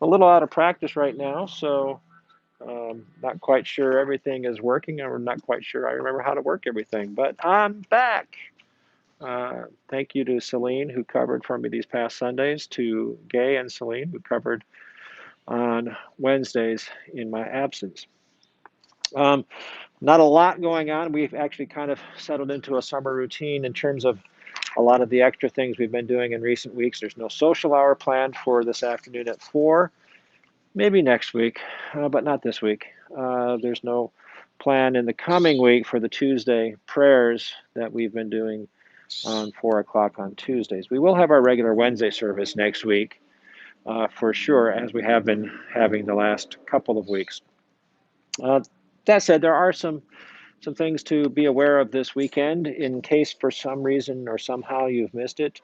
a little out of practice right now, so not quite sure everything is working, or not quite sure I remember how to work everything. But I'm back. Thank you to Celine, who covered for me these past Sundays, to Gay and Celine, who covered on Wednesdays in my absence. Um, Not a lot going on. We've actually kind of settled into a summer routine in terms of a lot of the extra things we've been doing in recent weeks. There's no social hour planned for this afternoon at 4, maybe next week, but not this week. There's no plan in the coming week for the Tuesday prayers that we've been doing on 4 o'clock on Tuesdays. We will have our regular Wednesday service next week for sure, as we have been having the last couple of weeks. Uh, that said, there are some things to be aware of this weekend in case for some reason or somehow you've missed it.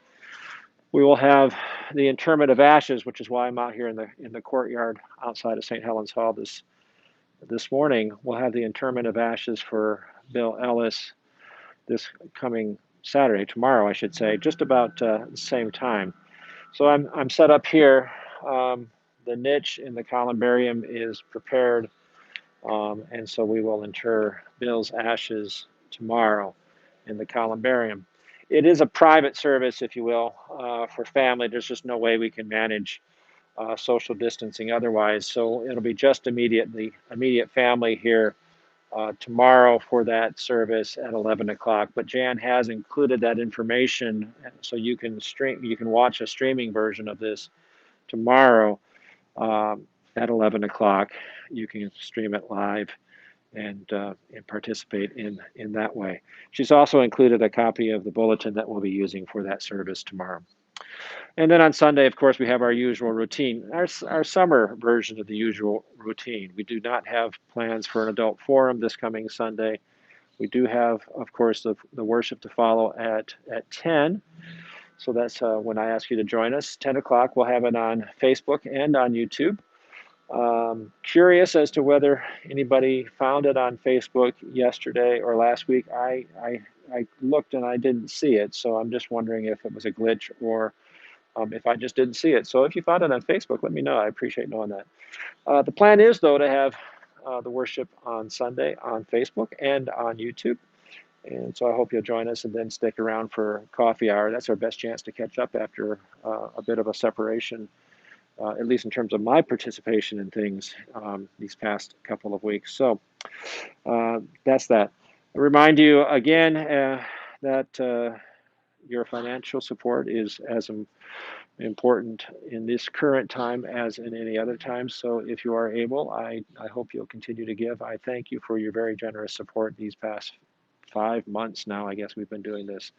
We will have the interment of ashes, which is why I'm out here in the courtyard outside of St. Helens Hall this morning. We'll have the interment of ashes for Bill Ellis this coming Saturday, tomorrow, I should say, just about the same time. So I'm set up here. The niche in the columbarium is prepared, and so we will inter Bill's ashes tomorrow in the columbarium. It is a private service, if you will, for family. There's just no way we can manage social distancing otherwise. So it'll be just immediate family here tomorrow for that service at 11 o'clock. But Jan has included that information so you can watch a streaming version of this tomorrow at 11 o'clock. You can stream it live and participate in that way. She's also included a copy of the bulletin that we'll be using for that service tomorrow. And then on Sunday, of course, we have our usual routine, our summer version of the usual routine. We do not have plans for an adult forum this coming Sunday. We do have, of course, the worship to follow at 10. So that's when I ask you to join us. 10 o'clock, we'll have it on Facebook and on YouTube. Curious as to whether anybody found it on Facebook yesterday or last week. I looked and I didn't see it, so I'm just wondering if it was a glitch or if I just didn't see it. So if you found it on Facebook, let me know. I appreciate knowing that. The plan is, though, to have the worship on Sunday on Facebook and on YouTube. And so I hope you'll join us and then stick around for coffee hour. That's our best chance to catch up after a bit of a separation, at least in terms of my participation in things these past couple of weeks. So that's that. I remind you again that your financial support is as important in this current time as in any other time. So if you are able, I hope you'll continue to give. I thank you for your very generous support these past 5 months now. I guess we've been doing this.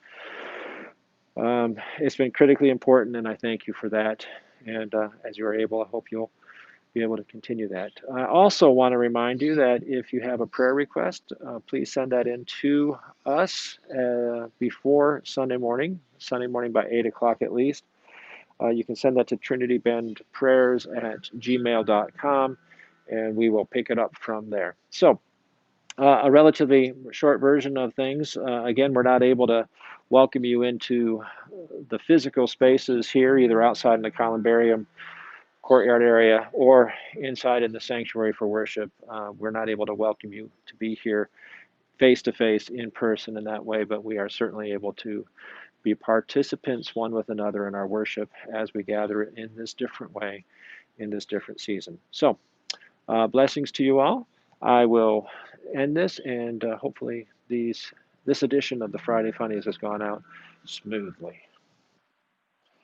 It's been critically important, and I thank you for that. And as you are able, I hope you'll be able to continue that. I also want to remind you that if you have a prayer request, please send that in to us before Sunday morning by 8 o'clock at least. You can send that to trinitybendprayers@gmail.com, and we will pick it up from there. So, a relatively short version of things. Again, we're not able to welcome you into the physical spaces here, either outside in the columbarium courtyard area or inside in the sanctuary for worship. We're not able to welcome you to be here face to face in person in that way, but we are certainly able to be participants one with another in our worship as we gather in this different way in this different season. So, blessings to you all. I will end this, and hopefully this edition of the Friday Funnies has gone out smoothly.